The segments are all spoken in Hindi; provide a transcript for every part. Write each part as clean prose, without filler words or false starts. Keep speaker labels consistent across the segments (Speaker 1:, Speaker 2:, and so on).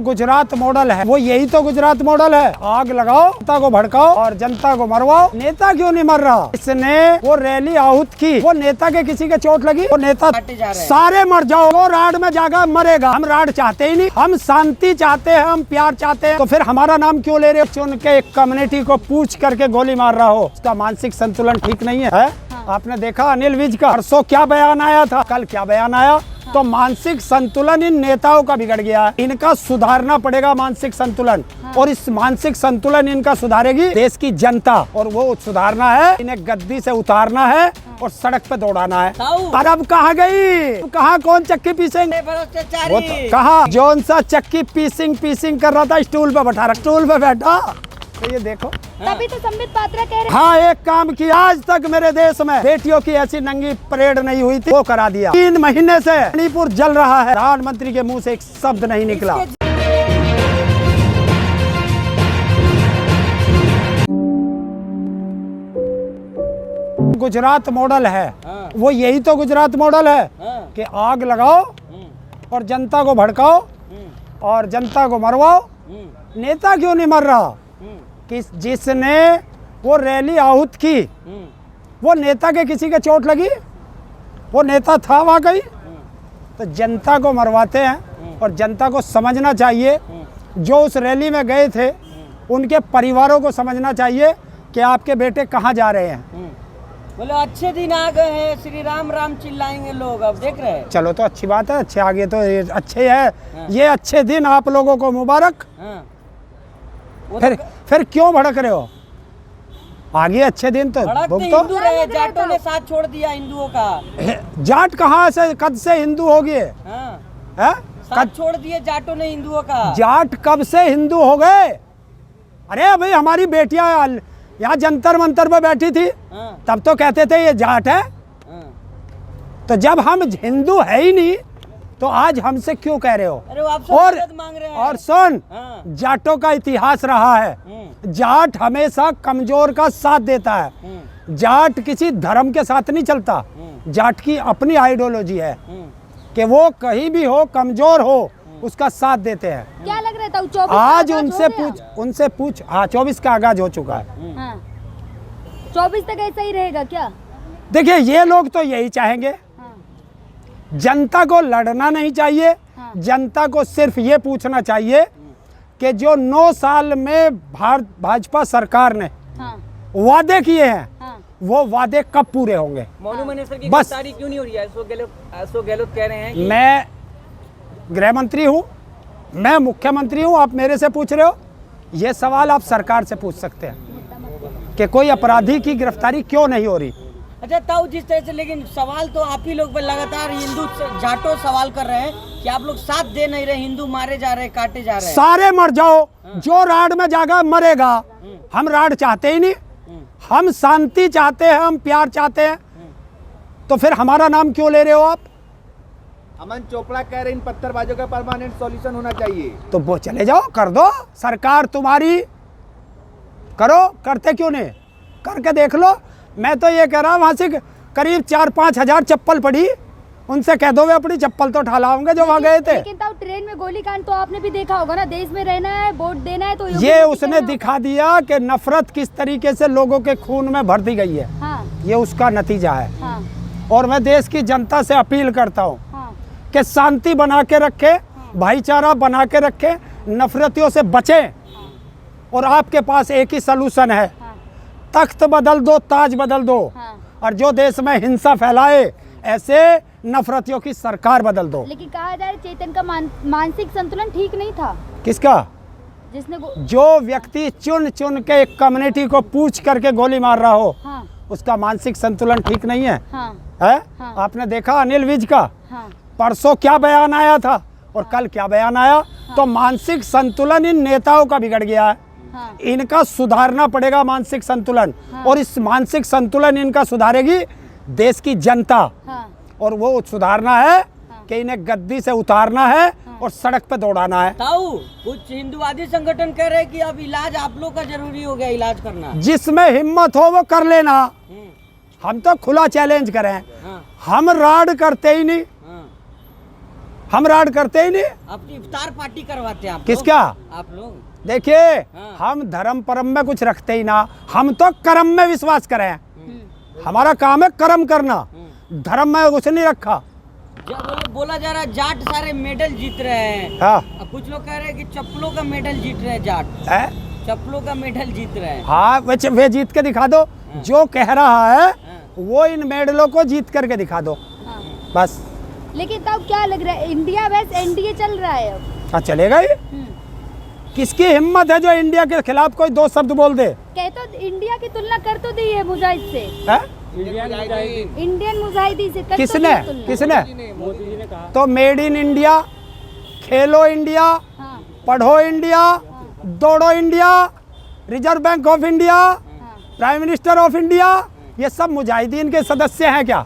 Speaker 1: गुजरात मॉडल है, वो यही तो गुजरात मॉडल है। आग लगाओ, जनता को भड़काओ और जनता को मरवाओ। नेता क्यों नहीं मर रहा? इसने वो रैली आहूत की, वो नेता के किसी के चोट लगी, वो नेता सारे मर जाओ, वो राड में जाकर मरेगा। हम राड चाहते ही नहीं, हम शांति चाहते हैं, हम प्यार चाहते हैं। तो फिर हमारा नाम क्यों ले रहे हो? चुन के एक कम्युनिटी को पूछ करके गोली मार रहा हो, उसका मानसिक संतुलन ठीक नहीं है? आपने देखा अनिल विज का परसों क्या बयान आया था, कल क्या बयान आया? तो मानसिक संतुलन इन नेताओं का बिगड़ गया है, इनका सुधारना पड़ेगा मानसिक संतुलन। और इस मानसिक संतुलन इनका सुधारेगी देश की जनता, और वो सुधारना है, इन्हें गद्दी से उतारना है और सड़क पे दौड़ाना है। और अब कहाँ गई, कहाँ कौन चक्की पीसेंगे? वो तो कहा जौन सा चक्की पीसिंग कर रहा था, स्टूल पे बैठा रहा, स्टूल पे बैठा। तो ये देखो,
Speaker 2: तभी तो संबित पात्रा कह रहे।
Speaker 1: हाँ, एक काम किया, आज तक मेरे देश में बेटियों की ऐसी नंगी परेड नहीं हुई थी, वो करा दिया। 3 महीने से मणिपुर जल रहा है, प्रधानमंत्री के मुंह से एक शब्द नहीं निकला। गुजरात मॉडल है, वो यही तो गुजरात मॉडल है कि आग लगाओ और जनता को भड़काओ और जनता को मरवाओ। नेता क्यों नहीं मर रहा? जिसने वो रैली आहूत की, वो नेता के किसी के चोट लगी, वो नेता था वाकई? तो जनता को मरवाते हैं। और जनता को समझना चाहिए, जो उस रैली में गए थे उनके परिवारों को समझना चाहिए कि आपके बेटे कहाँ जा रहे हैं।
Speaker 3: बोले अच्छे दिन आ गए हैं, श्री राम राम चिल्लाएंगे लोग, अब देख रहे हैं।
Speaker 1: चलो तो अच्छी बात है, अच्छे आगे तो ये अच्छे है। ये अच्छे दिन आप लोगों को मुबारक। फिर क्यों भड़क रहे हो? आगे अच्छे दिन तो
Speaker 3: हिंदू रहे, जाटों ने साथ छोड़ दिया हिंदुओं का।
Speaker 1: जाट कहाँ से, कब से हिंदू हो गए?
Speaker 3: साथ छोड़ दिए जाटों ने हिंदुओं का।
Speaker 1: जाट कब से हिंदू हो गए? अरे भाई, हमारी बेटियां यहाँ जंतर मंतर पे बैठी थी, तब तो कहते थे ये जाट है। तो जब हम हिंदू है ही नहीं, तो आज हमसे क्यों कह रहे हो?
Speaker 3: अरे आप मदद मांग रहे हैं।
Speaker 1: और सुन, जाटों का इतिहास रहा है, जाट हमेशा कमजोर का साथ देता है। जाट किसी धर्म के साथ नहीं चलता, जाट की अपनी आइडियोलॉजी है कि वो कहीं भी हो, कमजोर हो, उसका साथ देते हैं।
Speaker 2: क्या लग रहा था?
Speaker 1: आज उनसे पूछ। हाँ, 24 का आगाज हो चुका है।
Speaker 2: 24 तक ऐसा ही रहेगा क्या?
Speaker 1: देखिए, ये लोग तो यही चाहेंगे। जनता को लड़ना नहीं चाहिए। जनता को सिर्फ ये पूछना चाहिए कि जो 9 साल में भाजपा सरकार ने वादे किए हैं, वो वादे कब पूरे होंगे?
Speaker 3: मोनू मिनिस्टर की गिरफ्तारी क्यों नहीं हो रही है? अशोक गहलोत कह रहे हैं कि
Speaker 1: मैं गृह मंत्री हूँ, मैं मुख्यमंत्री हूँ, आप मेरे से पूछ रहे हो? ये सवाल आप सरकार से पूछ सकते हैं कि कोई अपराधी की गिरफ्तारी क्यों नहीं हो रही।
Speaker 3: अच्छा ताऊ, जिस तरह से, लेकिन सवाल तो आप ही लोग पर लगातार हिंदू जाटो सवाल कर रहे हैं कि आप लोग साथ दे नहीं रहे, हिंदू मारे जा रहे, काटे जा रहे हैं।
Speaker 1: सारे मर जाओ, जो राड में जाकर मरेगा। हम राड चाहते ही नहीं, हम शांति चाहते हैं, हम प्यार चाहते हैं। तो फिर हमारा नाम क्यों ले रहे हो आप?
Speaker 4: अमन चोपड़ा कह रहे इन पत्थरबाजों का परमानेंट सॉल्यूशन होना चाहिए।
Speaker 1: तो वो चले जाओ, कर दो, सरकार तुम्हारी, करो। करते क्यों नहीं? करके देख लो। मैं तो ये कह रहा हूँ, वहाँ से करीब 4-5 हजार चप्पल पड़ी, उनसे कह दो वे अपनी चप्पल तो उठा लाओगे जो वहाँ गए थे।
Speaker 2: लेकिन तब ट्रेन में गोलीकांड तो आपने भी देखा होगा ना, देश में रहना है, वोट देना है, तो
Speaker 1: ये उसने दिखा दिया कि नफरत किस तरीके से लोगों के खून में भर दी गई है। ये उसका नतीजा है। और मैं देश की जनता से अपील करता हूँ कि शांति बना के रखे, भाईचारा बना के रखे, नफरतियों से बचे। और आपके पास एक ही सलूशन है, तख्त बदल दो, ताज बदल दो। और जो देश में हिंसा फैलाए, ऐसे नफरतियों की सरकार बदल दो।
Speaker 2: लेकिन कहा जा रहा है चेतन का मानसिक संतुलन ठीक नहीं था।
Speaker 1: किसका?
Speaker 2: जिसने
Speaker 1: जो व्यक्ति चुन के एक कम्युनिटी को पूछ करके गोली मार रहा हो, उसका मानसिक संतुलन ठीक नहीं है। आपने देखा अनिल विज का परसों क्या बयान आया था और कल क्या बयान आया? तो मानसिक संतुलन इन नेताओं का बिगड़ गया है। इनका सुधारना पड़ेगा मानसिक संतुलन। और इस मानसिक संतुलन इनका सुधारेगी देश की जनता। और वो सुधारना है कि इन्हें गद्दी से उतारना है और सड़क पे दौड़ाना है।
Speaker 3: ताऊ, कुछ हिंदुवादी संगठन कह रहे हैं कि अब इलाज आप लोग का जरूरी हो गया, इलाज करना।
Speaker 1: जिसमें हिम्मत हो वो कर लेना। हम तो खुला चैलेंज करें, हम राड करते ही नहीं, हम राड करते ही नहीं।
Speaker 3: अपनी इफ्तार पार्टी करवाते हैं आप
Speaker 1: किसका?
Speaker 3: आप लोग
Speaker 1: देखिए
Speaker 3: हाँ।
Speaker 1: हम धर्म परम में कुछ रखते ही ना, हम तो कर्म में विश्वास करें। हमारा काम है कर्म करना, धर्म में कुछ नहीं रखा।
Speaker 3: जब बोला जा रहा है जाट सारे मेडल जीत रहे हैं,
Speaker 1: हाँ
Speaker 3: अब कुछ लोग कह रहे हैं कि चप्पलों का मेडल जीत रहे हैं जाट,
Speaker 1: है?
Speaker 3: चप्पलों का मेडल जीत रहे हैं।
Speaker 1: हाँ वे जीत के दिखा दो। जो कह रहा है वो इन मेडलों को जीत करके दिखा दो
Speaker 2: हाँ।
Speaker 1: बस।
Speaker 2: लेकिन तब क्या लग रहा है, इंडिया वैसे एनडीए चल रहा है अब।
Speaker 1: हाँ चलेगा ही। किसकी हिम्मत है जो इंडिया के खिलाफ कोई दो शब्द बोल दे?
Speaker 2: कह तो इंडिया की तुलना कर तो दी है मुजाहिद से,
Speaker 1: है?
Speaker 2: इंडियन मुजाहिदी से कर
Speaker 1: किसने
Speaker 2: तो दी तुलना।
Speaker 1: किसने? तो made in India, Khelo India,
Speaker 2: हाँ,
Speaker 1: पढ़ो इंडिया, दौड़ो India, reserve bank of India,
Speaker 2: हाँ।
Speaker 1: प्राइम मिनिस्टर ऑफ इंडिया, ये सब मुजाहिदीन के सदस्य हैं क्या?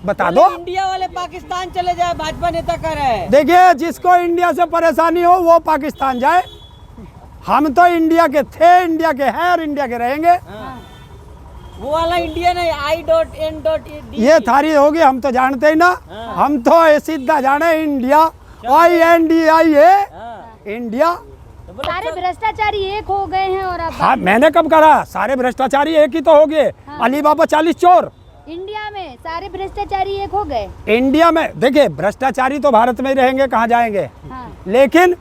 Speaker 1: बता दो।
Speaker 3: इंडिया वाले पाकिस्तान चले जाए, भाजपा नेता कह रहे हैं।
Speaker 1: देखिए जिसको इंडिया से परेशानी हो वो पाकिस्तान जाए। हम तो इंडिया के थे, इंडिया के हैं और इंडिया के रहेंगे।
Speaker 3: वो वाला इंडिया नहीं, I.N.D।
Speaker 1: ये थारी होगी, हम तो जानते ही ना। हम तो सीधा जाने इंडिया, INDIA इंडिया।
Speaker 2: सारे भ्रष्टाचारी एक हो गए हैं और अब
Speaker 1: हाँ मैंने कब कहा सारे भ्रष्टाचारी एक ही तो हो गए? अली बाबा 40 चोर।
Speaker 2: इंडिया में सारे भ्रष्टाचारी एक हो गए।
Speaker 1: इंडिया में देखिए भ्रष्टाचारी तो भारत में ही रहेंगे, कहाँ जाएंगे?
Speaker 2: हाँ।
Speaker 1: लेकिन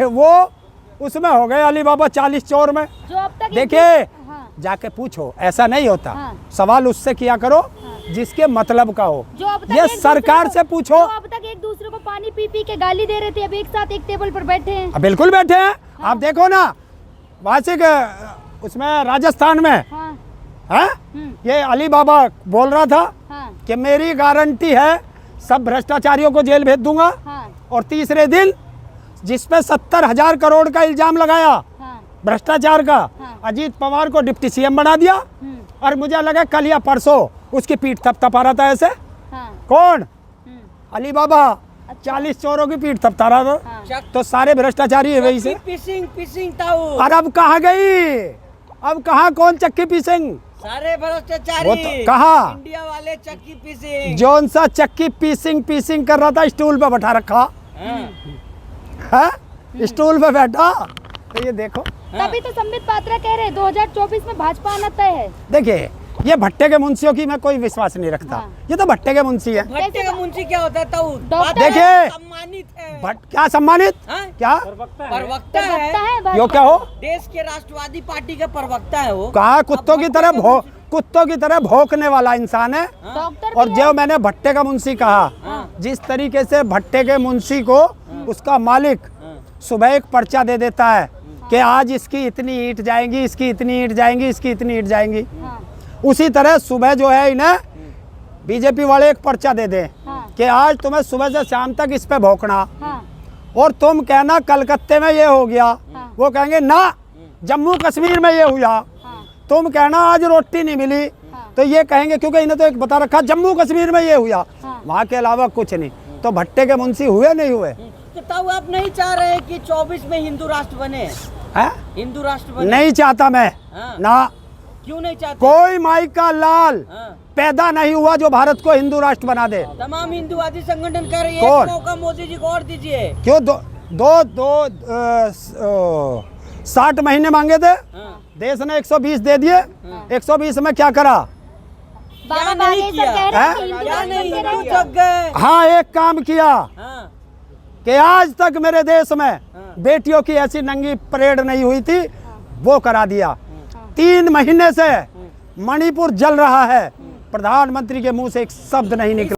Speaker 1: वो उसमें हो गए अली बाबा 40 चोर में।
Speaker 2: जो अब तक
Speaker 1: देखिए
Speaker 2: हाँ।
Speaker 1: जाके पूछो, ऐसा नहीं होता।
Speaker 2: हाँ।
Speaker 1: सवाल उससे किया करो जिसके मतलब का हो।
Speaker 2: जो अब तक
Speaker 1: ये
Speaker 2: एक
Speaker 1: सरकार
Speaker 2: दूसरे
Speaker 1: से पूछो।
Speaker 2: जो अब तक एक दूसरे को पानी पी पी के गाली दे रहे थे, अब एक साथ एक टेबल पर बैठे हैं।
Speaker 1: बिल्कुल बैठे हैं। आप देखो ना वार्षिक उसमें राजस्थान में
Speaker 2: हाँ,
Speaker 1: है ये अली बाबा बोल रहा था
Speaker 2: हाँ,
Speaker 1: कि मेरी गारंटी है सब भ्रष्टाचारियों को जेल भेज दूंगा।
Speaker 2: हाँ,
Speaker 1: और तीसरे दिन जिसपे 70,000 करोड़ का इल्जाम लगाया
Speaker 2: हाँ,
Speaker 1: भ्रष्टाचार का,
Speaker 2: हाँ।
Speaker 1: अजीत पवार को डिप्टी सीएम बना दिया। और मुझे लगा कल या परसों उसकी पीठ थपथपा रहा था ऐसे।
Speaker 2: हाँ,
Speaker 1: कौन? अली बाबा 40 चोरों की पीठ थपथपा रहा था।
Speaker 2: हाँ।
Speaker 1: तो सारे भ्रष्टाचारी है वही से।
Speaker 3: पिसिंग था वो।
Speaker 1: और अब कहाँ गई? अब कहाँ कौन चक्की पीसेंगे?
Speaker 3: सारे भ्रष्टाचारी
Speaker 1: वो तो कहाँ?
Speaker 3: इंडिया वाले चक्की पिसिंग।
Speaker 1: जौन सा चक्की पीसिंग कर रहा था स्टूल पे बैठा रखा है, स्टूल पे बैठा। तो ये देखो
Speaker 2: तभी तो संबित पात्रा कह रहे हैं 2024 में भाजपा आना तय है।
Speaker 1: देखिए ये भट्टे के मुंशियों की मैं कोई विश्वास नहीं रखता।
Speaker 2: हाँ।
Speaker 1: ये तो भट्टे के मुंशी है।
Speaker 3: भट्टे का मुंशी क्या होता है?
Speaker 2: डॉक्टर
Speaker 1: देखिए
Speaker 3: सम्मानित है।
Speaker 1: भट्ट क्या सम्मानित?
Speaker 3: हाँ?
Speaker 1: क्या
Speaker 3: प्रवक्ता
Speaker 2: प्रवक्ता
Speaker 3: है,
Speaker 2: है
Speaker 1: यो
Speaker 2: भाजपा।
Speaker 1: क्या हो?
Speaker 3: देश के राष्ट्रवादी पार्टी का प्रवक्ता है वो।
Speaker 1: कहा कुत्तों की तरह भौंकने वाला इंसान है।
Speaker 2: डॉक्टर
Speaker 1: और
Speaker 2: भी
Speaker 1: जो मैंने भट्टे का मुंशी कहा, जिस तरीके से भट्टे के मुंशी को उसका मालिक सुबह एक पर्चा दे देता है कि आज इसकी इतनी ईंट जाएंगी, इसकी इतनी ईंट जाएंगी, इसकी इतनी ईंट जाएंगी,
Speaker 2: हाँ,
Speaker 1: उसी तरह सुबह जो है इन्हें बीजेपी वाले एक पर्चा दे दें
Speaker 2: हाँ,
Speaker 1: कि आज तुम्हें सुबह से शाम तक इस पे भौंकना।
Speaker 2: हाँ,
Speaker 1: और तुम कहना कलकत्ते में ये हो गया,
Speaker 2: हाँ।
Speaker 1: वो कहेंगे ना जम्मू कश्मीर में ये हुआ।
Speaker 2: हाँ,
Speaker 1: तुम कहना आज रोटी नहीं मिली,
Speaker 2: हाँ।
Speaker 1: तो ये कहेंगे क्योंकि इन्हें तो एक बता रखा जम्मू कश्मीर में ये हुआ,
Speaker 2: हाँ।
Speaker 1: वहाँ के अलावा कुछ नहीं। तो भट्टे के मुंशी हुए नहीं हुए?
Speaker 3: तो तब आप नहीं चाह रहे हैं कि 24 में हिंदू राष्ट्र बने?
Speaker 1: है?
Speaker 3: हिंदू राष्ट्र बने?
Speaker 1: नहीं चाहता मैं।
Speaker 3: हाँ।
Speaker 1: ना
Speaker 3: क्यों नहीं चाहते?
Speaker 1: कोई माई का लाल
Speaker 3: हाँ।
Speaker 1: पैदा नहीं हुआ जो भारत को हिंदू राष्ट्र बना दे।
Speaker 3: तमाम हिंदुवादी संगठन कह रही है
Speaker 1: कौन?
Speaker 3: एक मौका मोदी जी को और दीजिए।
Speaker 1: क्यों 60 महीने मांगे थे,
Speaker 3: हाँ।
Speaker 1: देश ने 120 दे दिए। 120 में क्या करा?
Speaker 2: बाबा
Speaker 3: क्या नहीं
Speaker 2: बागेश्वर
Speaker 3: किया?
Speaker 2: कह रहे हैं
Speaker 1: हैं?
Speaker 2: कि हिंदू
Speaker 3: क्या
Speaker 2: राष्ट्र
Speaker 3: नहीं
Speaker 2: बन के
Speaker 3: हिंदू
Speaker 2: रहेंगे।
Speaker 3: थक गए।
Speaker 1: हाँ एक काम किया
Speaker 3: हाँ।
Speaker 1: कि आज तक मेरे देश में बेटियों की ऐसी नंगी परेड नहीं हुई थी, वो करा दिया। 3 महीने से मणिपुर जल रहा है, प्रधानमंत्री के मुंह से एक शब्द नहीं निकला।